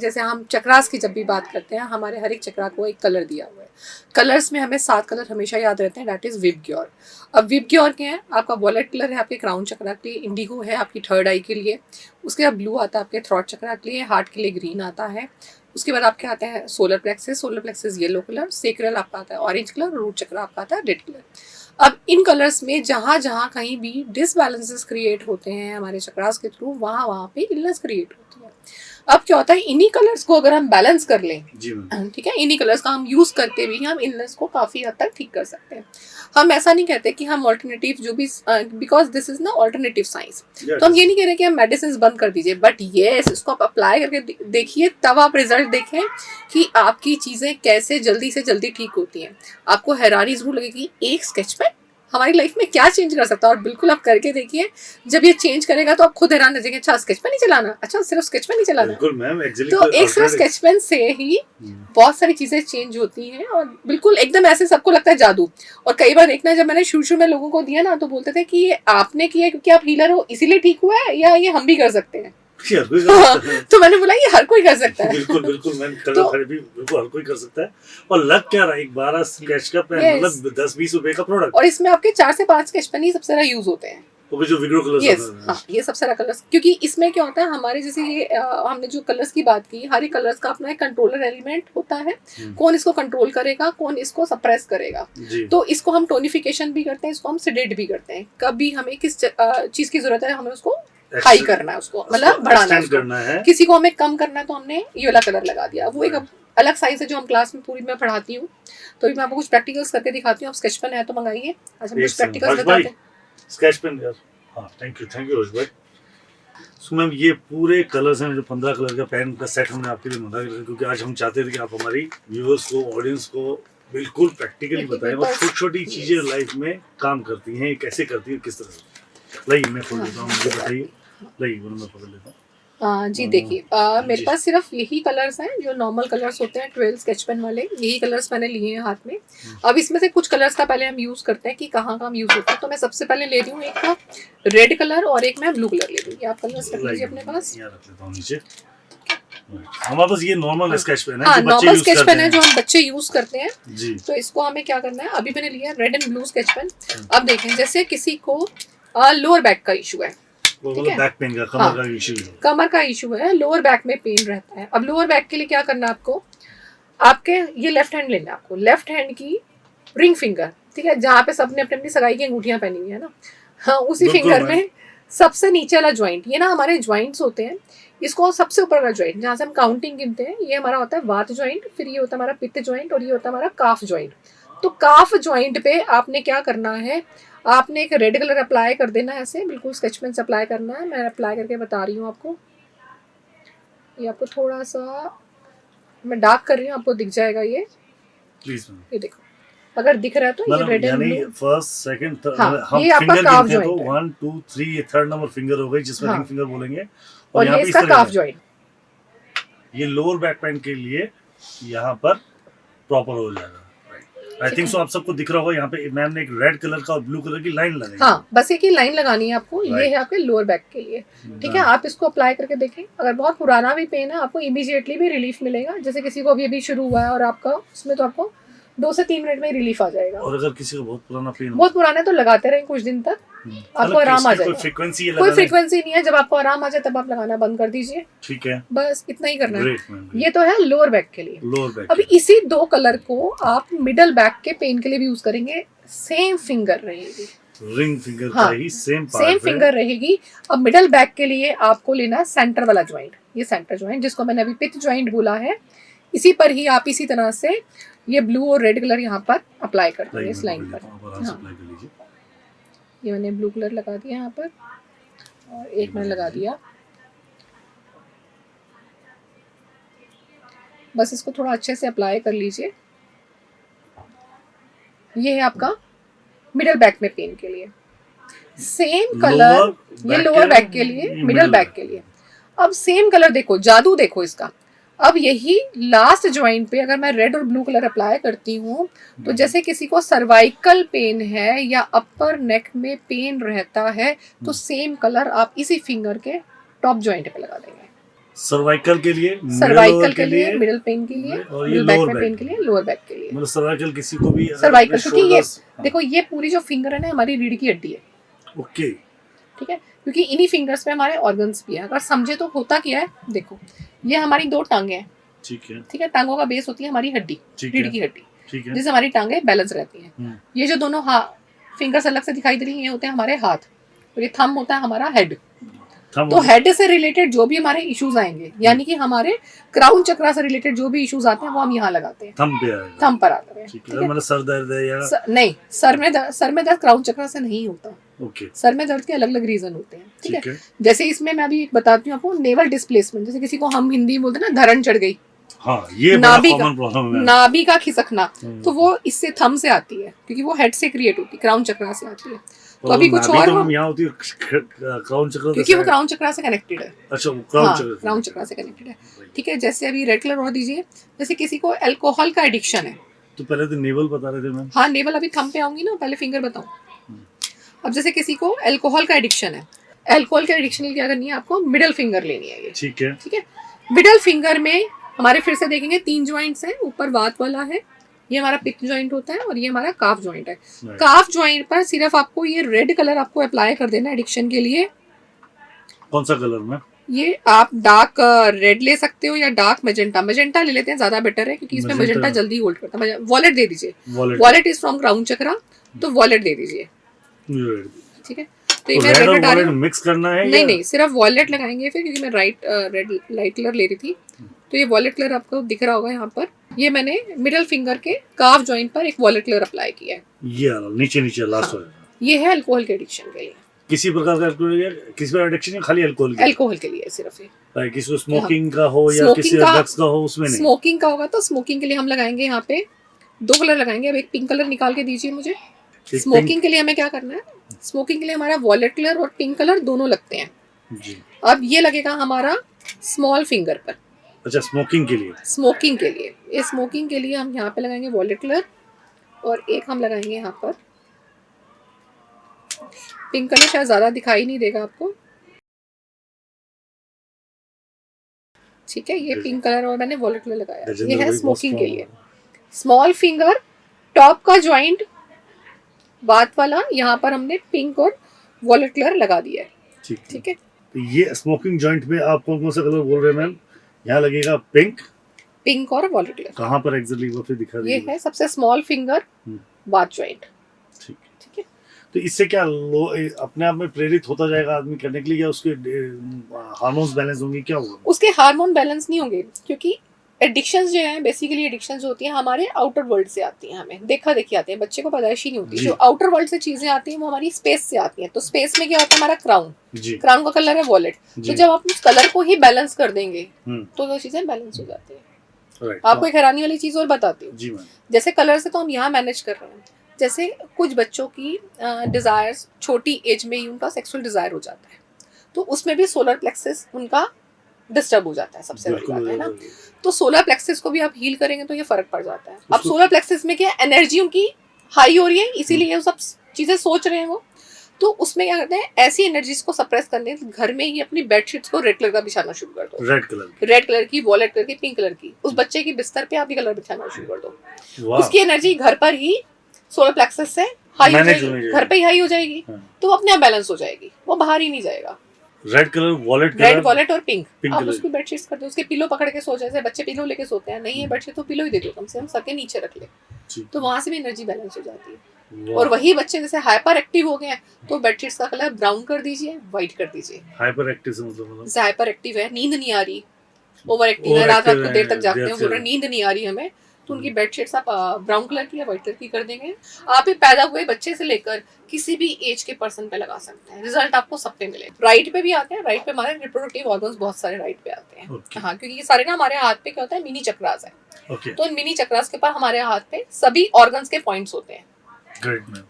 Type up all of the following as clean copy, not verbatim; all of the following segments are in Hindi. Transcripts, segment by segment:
जैसे हम चक्रास की जब भी बात करते हैं, हमारे हर एक चक्रा को एक कलर दिया हुआ है। कलर्स में हमें 7 कलर हमेशा याद रहते हैं, दैट इज़ विबग्योर। अब विबग्योर क्या है? आपका वॉलेट कलर है आपके क्राउन चक्रा के लिए, इंडिगो है आपकी थर्ड आई के लिए, उसके बाद ब्लू आता है आपके थ्रॉट चक्रा के लिए, हार्ट के लिए ग्रीन आता है, उसके बाद आपके आता है solar plexus yellow colour, sacral आपका आता है ऑरेंज कलर, रूट चक्रा आपका आता है रेड कलर। अब इन कलर्स में जहाँ जहाँ कहीं भी डिसबैलेंसेस क्रिएट होते हैं हमारे चक्रास के थ्रू, वहाँ वहाँ पे इलनेस क्रिएट होती है। अब क्या होता है, इन्हीं कलर्स को अगर हम बैलेंस कर लें, ठीक है, इन्हीं कलर्स का हम यूज करके भी हम इलनेस को काफी हद तक ठीक कर सकते हैं। हम ऐसा नहीं कहते कि हम ऑल्टरनेटिव जो भी, बिकॉज दिस इज ना ऑल्टरनेटिव साइंस, तो हम ये नहीं कह रहे कि हम मेडिसिन बंद कर दीजिए, बट येस इसको आप अप्लाई करके देखिए, तब आप रिजल्ट देखें कि आपकी चीजें कैसे जल्दी से जल्दी ठीक होती हैं। आपको हैरानी जरूर लगेगी एक स्केच पेन हमारी लाइफ में क्या चेंज कर सकता है, और बिल्कुल आप करके देखिए, जब ये चेंज करेगा तो आप खुद हैरान रह जाएंगे, अच्छा स्केच पेन नहीं चलाना, अच्छा सिर्फ स्केच पेन नहीं चलाना। बिल्कुल मैम, एक्चुअली तो एक सिर्फ स्केच पेन से ही बहुत सारी चीजें चेंज होती हैं, और बिल्कुल एकदम ऐसे सबको लगता है जादू। और कई बार देखना, जब मैंने शुरू में लोगों को दिया ना, तो बोलते थे कि ये आपने किया क्योंकि आप हीलर हो इसीलिए ठीक हुआ है, या ये हम भी कर सकते हैं। तो मैंने बोला ये हर कोई कर सकता है। बिल्कुल बिल्कुल मैम, कलर थेरेपी बिल्कुल हर कोई कर सकता है। और लग क्या रहा है, एक 12 स्केच का पेन मतलब 10-20 रुपए का प्रोडक्ट, और इसमें आपके 4 से 5 स्केच पेन ही सबसे ज्यादा यूज होते हैं। वो जो विग्रो कलर्स हैं, हाँ, ये सबसे सारा कलर्स, क्योंकि इसमें क्या होता है हमारे जैसे ये हमने जो कलर्स की बात की, हर एक कलर्स का अपना एक कंट्रोलर एलिमेंट होता है, कौन इसको कंट्रोल करेगा, कौन इसको सप्रेस करेगा। तो इसको हम टोनिफिकेशन भी करते हैं, इसको हम सेडेट भी करते हैं। कभी हमें किस चीज की जरूरत है, हमें उसको हाई करना है, उसको मतलब बढ़ाना है, किसी को हमें कम करना है, तो हमने ये वाला कलर लगा दिया। वो एक अलग साइज है जो हम क्लास में पूरी मैं पढ़ाती हूँ, तो मैं आपको कुछ प्रैक्टिकल्स करके दिखाती हूँ। आप स्केच पेन है तो मंगाइए, आज हम कुछ प्रैक्टिकल्स बताते हैं। स्केच पेन यार, हाँ थैंक यू रोज भाई। सो मैम ये पूरे कलर्स हैं, जो 15 कलर का पेन का सेट हमने आपके लिए मंगाया, क्योंकि आज हम चाहते थे कि आप हमारी व्यूअर्स को, ऑडियंस को बिल्कुल प्रैक्टिकली बताएं और छोटी छोटी चीजें लाइफ में काम करती हैं, कैसे करती हैं, किस तरह से। लाइए मैं खोल लेता हूँ, मुझे बताइए। लाइए मैं पकड़ लेता हूँ। जी देखिए, मेरे पास सिर्फ यही कलर्स हैं जो नॉर्मल कलर्स होते हैं, 12 स्केच पेन वाले, यही कलर्स मैंने लिए हैं हाथ में। अब इसमें से कुछ कलर्स का पहले हम यूज करते हैं कि कहाँ कहाँ यूज होता है। तो मैं सबसे पहले ले रही हूँ एक रेड कलर और एक मैं ब्लू कलर ले रही हूँ। आप कलर्स रख लीजिए अपने पास। हमारे पास ये नॉर्मल स्केच पेन है, हाँ, नॉर्मल स्केच पेन है जो हम बच्चे यूज करते हैं जी। तो इसको हमें क्या करना है, अभी मैंने लिया red and blue sketch pen. अब देखें, जैसे किसी को लोअर बैक का इशू है, बैक पेन का, कमर का इशू है, कमर का इशू है, लोअर बैक में पेन रहता है। अब लोअर बैक के लिए क्या करना है आपको, आपके ये लेफ्ट हैंड लेना है आपको, लेफ्ट हैंड की रिंग फिंगर, ठीक है, जहाँ पे सबने अपनी अपनी सगाई की अंगूठियां पहनी हुई है ना, हाँ, उसी फिंगर में सबसे नीचे वाला ज्वाइंट, ये ना हमारे ज्वाइंट्स होते हैं, इसको सबसे ऊपर वाला ज्वाइंट जहाँ से हम काउंटिंग गिनते हैं, ये हमारा होता है वात ज्वाइंट, फिर ये होता है हमारा पित्त ज्वाइंट, और ये होता है हमारा काफ ज्वाइंट। तो काफ ज्वाइंट पे आपने क्या करना है, आपने एक रेड कलर अप्लाई कर देना है, ऐसे बिल्कुल स्केच पेन से अप्लाई करना है। मैं अप्लाई करके बता रही हूँ आपको, ये आपको थोड़ा सा मैं डार्क कर रही हूँ, आपको दिख जाएगा ये, प्लीज ये देखो, अगर दिख रहा है तो ये red and blue, first second हम ये आपका काफ ज्वाइंट है, 1 2 3 ये थर्ड नंबर फिंगर हो गई, जिसमें रिंग फिंगर बोलेंगे, और ये इसका काफ ज्वाइंट, ये लोअर बैक पेन के लिए यहाँ पर प्रॉपर हो जाएगा। आई थिंक सो आप सबको दिख रहा होगा, यहाँ पे मैम ने एक रेड कलर का और ब्लू कलर की लाइन लगाई। हाँ, बस एक ही लाइन लगानी है आपको, ये है आपके लोअर बैक के लिए, ठीक है। आप इसको अप्लाई करके देखें, अगर बहुत पुराना भी पेन है आपको इमीडिएटली भी रिलीफ मिलेगा। जैसे किसी को अभी शुरू हुआ है और आपका उसमें, तो आपको 2 से 3 मिनट में रिलीफ आ जाएगा। और अगर किसी को बहुत पुराना पेन, बहुत पुराना है, तो लगाते रहें कुछ दिन तक, आपको आराम आ जाएगा। कोई फ्रीक्वेंसी नहीं है, जब आपको आराम आ जाए तब आप लगाना बंद कर दीजिए, ठीक है, बस इतना ही करना है। ये तो है लोअर बैक के लिए। अभी इसी 2 कलर को आप मिडल बैक के पेन के लिए भी यूज करेंगे, सेम फिंगर रहेगी, रिंग फिंगर का ही सेम फिंगर रहेगी। अब मिडल बैक के लिए आपको लेना है सेंटर वाला ज्वाइंट, ये सेंटर ज्वाइंट जिसको मैंने अभी पित्त ज्वाइंट बोला है, इसी पर ही आप इसी तरह से ये ब्लू और रेड कलर यहाँ पर अप्लाई कर देंगे इस लाइन पर। हाँ, ये मैंने ब्लू कलर लगा दिया यहाँ पर, और एक मैंने लगा दिया, बस इसको थोड़ा अच्छे से अप्लाई कर लीजिए। ये है आपका मिडल बैक में पेन के लिए, सेम कलर, ये लोअर बैक के लिए, मिडल बैक के लिए। अब सेम कलर देखो, जादू देखो इसका। अब यही लास्ट ज्वाइंट पे अगर मैं रेड और ब्लू कलर अप्लाई करती हूँ, तो जैसे किसी को सर्वाइकल पेन है या अपर नेक में पेन रहता है, तो सेम कलर आप इसी फिंगर के टॉप ज्वाइंट पे लगा देंगे, सर्वाइकल के लिए, सर्वाइकल के लिए, मिडल पेन के लिए, और ये मिडल बैक लोअर में बैक पेन के लिए, लोअर बैक के लिए। मतलब सर्वाइकल किसी को भी सर्वाइकल क्योंकि ये हाँ। देखो ये पूरी जो फिंगर है ना हमारी रीढ़ की हड्डी है, ओके, ठीक है, क्योंकि इन्हीं फिंगर्स पे हमारे ऑर्गन्स भी है। अगर समझे तो होता क्या है, देखो ये हमारी दो टांगे हैं, ठीक है, ठीक है, टांगों का बेस होती है हमारी हड्डी, ठीक रीढ़ है, की हड्डी, ठीक है, जिससे हमारी टांगे बैलेंस रहती हैं। हम्म, ये जो दोनों फिंगर्स अलग से दिखाई दे रही हैं, ये होते हैं हमारे हाथ, और ये थंब होता है हमारा हेड। थंब तो हेड से रिलेटेड जो भी हमारे इश्यूज आएंगे, यानी कि हमारे क्राउन चक्रा से रिलेटेड जो भी इश्यूज आते हैं वो हम यहाँ लगाते हैं, थंब पे आएगा, थंब पर आते हैं, ठीक ठीक है। है। मतलब सर दर्द है या नहीं, सर में दर्द क्राउन चक्रा से नहीं होता, ओके, सर में दर्द के अलग अलग रीजन होते हैं, ठीक ठीक है। है, जैसे इसमें मैं अभी बताती हूँ आपको, नेवल डिस्प्लेसमेंट, जैसे किसी को हम हिंदी में बोलते हैं ना धरण चढ़ गई, हाँ ये बड़ा नाभि कॉमन प्रॉब्लम है। नाभि का खिसकना, हम्म। तो वो इससे थंब से आती है, क्योंकि वो हेड से क्रिएट होती है, क्राउन चक्रा से आती है। तो और अभी कुछ नाभि और तो वो, हम यहाँ होती है क्राउन चक्र के क्योंकि वो साथ। क्राउन चक्रा से कनेक्टेड है, अच्छा, वो क्राउन हाँ चक्र से क्राउन चक्रा से कनेक्टेड है, ठीक है। जैसे अभी रेड कलर और दीजिए, जैसे किसी को अल्कोहल का एडिक्शन है, तो पहले तो नेवल बता रहे थे मैम। हाँ नेवल अभी थंब पे आऊंगी ना, पहले फिंगर बताऊं। अब जैसे किसी को अल्कोहल का एडिक्शन है, अल्कोहल के एडिक्शन के लिए क्या करनी है आपको, मिडल फिंगर लेनी है ये, ठीक है, ठीक है। मिडल फिंगर में हमारे फिर से देखेंगे 3 जॉइंट्स हैं, ऊपर वात वाला है, ये हमारा पिक जॉइंट होता है, और ये हमारा काफ जॉइंट है। Right. काफ जॉइंट पर सिर्फ आपको ये रेड कलर आपको अप्लाई कर देना एडिक्शन के लिए। कौन सा कलर में? ये आप डार्क रेड ले सकते हो या डार्क मैजेंटा, मैजेंटा ले लेते हैं ज्यादा बेटर है, क्योंकि इसमें मैजेंटा जल्दी होल्ड करता है। वॉलेट दे दीजिए, वॉलेट इज फ्रॉम क्राउन चक्रा, तो वॉलेट दे दीजिए, ठीक है। तो ये मैं रेड हटा रही हूँ, मिक्स करना है नहीं नहीं, सिर्फ वॉलेट लगाएंगे फिर, क्योंकि मैं रेड लाइट कलर ले रही थी। तो ये वॉलेट कलर आपको दिख रहा होगा यहाँ पर, ये मैंने मिडल फिंगर के काफ जॉइंट पर एक वॉलेट कलर अप्लाई किया है, ये नीचे नीचे लास्ट हाँ, ये है अल्कोहल के एडिक्शन के लिए। किसी प्रकार का अल्कोहल, किसी पर एडिक्शन है खाली अल्कोहल के? अल्कोहल के लिए सिर्फ ये, किसी को स्मोकिंग का हो या किसी ड्रग्स का हो उसमें नहीं? स्मोकिंग का होगा तो स्मोकिंग के लिए हम लगाएंगे यहाँ पे 2 कलर लगाएंगे। अब एक पिंक कलर निकाल के दीजिए मुझे। स्मोकिंग के लिए हमें क्या करना है, स्मोकिंग के लिए हमारा वॉलेट कलर और पिंक कलर दोनों लगते हैं जी। अब ये लगेगा हमारा स्मॉल फिंगर पर। अच्छा, स्मोकिंग के लिए? स्मोकिंग के लिए, ये स्मोकिंग के लिए हम यहाँ पे लगाएंगे वॉलेट कलर, और एक हम लगाएंगे यहाँ पर पिंक कलर, शायद ज्यादा दिखाई नहीं देगा आपको, ठीक है। ये पिंक कलर और मैंने वॉलेट कलर लगाया, ये है स्मोकिंग के लिए। स्मॉल फिंगर टॉप का जॉइंट बात वाला, यहाँ पर हमने पिंक और वॉलेट कलर लगा दिया है, ठीक है। तो ये स्मोकिंग जॉइंट में आप कौन कौन सा कलर बोल रहे हैं मैम? यहाँ लगेगा पिंक और वॉलेट कलर। कहाँ पर एग्जैक्टली वो फिर दिखा दीजिए। ये है सबसे स्मॉल फिंगर बात जॉइंट, ठीक है। तो इससे क्या अपने आप में प्रेरित होता जाएगा आदमी करने के लिए, या उसके हार्मोन्स बैलेंस होंगे, क्या होगा? उसके हार्मोन बैलेंस नहीं होंगे, क्योंकि एडिक्शंस जो हैं बेसिकली, एडिक्शंस जो होती हैं हमारे आउटर वर्ल्ड से आती हैं, हमें देखा देखी आती हैं, बच्चे को पैदाइशी नहीं होती। जो आउटर वर्ल्ड से चीजें आती हैं वो हमारी स्पेस से आती हैं। तो स्पेस में क्या होता है, हमारा क्राउन, क्राउन का कलर है वॉलेट, तो जब आप उस कलर को ही बैलेंस कर देंगे तो वो चीजें बैलेंस हो जाती हैं। आपको एक हैरानी वाली चीज और बताती हूँ, जैसे कलर से तो हम यहाँ मैनेज कर रहे हैं, जैसे कुछ बच्चों की डिजायर्स छोटी एज में ही उनका सेक्सुअल डिजायर हो जाता है, तो उसमें भी सोलर प्लेक्सस उनका डिस्टर्ब हो जाता है, सबसे बड़ी बात है ना। तो सोलर प्लेक्सस को भी आप हील करेंगे तो ये फर्क पड़ जाता है। अब सोलर प्लेक्सस में क्या एनर्जी उनकी हाई हो रही है, इसीलिए वो सब चीजें सोच रहे हैं वो, तो उसमें क्या करते हैं, ऐसी एनर्जीज को सप्रेस करने घर में ही अपनी बेडशीट्स को रेड कलर का बिछाना शुरू कर दो, रेड कलर की, वॉलेट कलर की, पिंक कलर की, उस बच्चे की बिस्तर पे आप ये कलर बिछाना शुरू कर दो। उसकी एनर्जी घर पर ही सोलर प्लेक्सस से हाई हो जाएगी, घर पे ही हाई हो जाएगी, तो वो अपने आप बैलेंस हो जाएगी, वो बाहर ही नहीं जाएगा। रेड वॉलेट और पिंक आप उसकी बेडशीट्स कर दो, उसके पिलो पकड़ के सो, जैसे बच्चे पिलो लेके सोते हैं, नहीं है बेडशीट तो पिलो ही दे दो, कम से कम सर के नीचे रख ले, तो वहां से भी एनर्जी बैलेंस हो जाती है। और वही बच्चे जैसे हाइपर एक्टिव हो गए हैं तो बेडशीट्स का कलर ब्राउन कर दीजिए, व्हाइट कर दीजिए। हाइपर एक्टिव से मतलब जैसे हाइपर एक्टिव है, नींद नहीं आ रही, ओवर एक्टिव है, रात को देर तक जागते हैं, बोल रहे नींद नहीं आ रही हमें, तो उनकी बेडशीट्स आप ब्राउन कलर की या व्हाइट कलर की कर देंगे। आप ही पैदा हुए बच्चे से लेकर किसी भी एज के पर्सन पे लगा सकते हैं, रिजल्ट आपको सब पे मिले। राइट पे भी आते हैं, राइट पे हमारे रिप्रोडक्टिव ऑर्गन्स बहुत सारे राइट पे आते हैं। हाँ, क्योंकि ये सारे ना हमारे हाथ पे क्या होता है, मिनी चक्रास है, तो इन मिनी चक्रास के पास हमारे हाथ पे सभी ऑर्गन्स के पॉइंट्स होते हैं,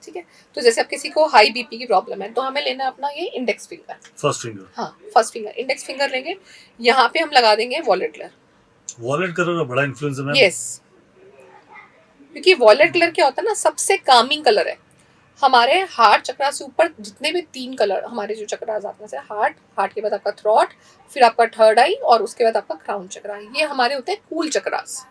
ठीक है। तो जैसे अब किसी को हाई बीपी की प्रॉब्लम है तो हमें लेना अपना ये index finger, first finger, index finger लेंगे, यहाँ पे हम लगा देंगे वॉलेट कलर का बड़ा इन्फ्लुएंस है। यस, क्योंकि वॉलेट कलर क्या होता है ना, सबसे कामिंग कलर है। हमारे हार्ट चक्रा से ऊपर जितने भी 3 कलर हमारे जो चक्रास आते हैं, जैसे हार्ट के बाद आपका थ्रॉट, फिर आपका थर्ड आई और उसके बाद आपका क्राउन चक्रा, ये हमारे होते हैं कूल चक्रास।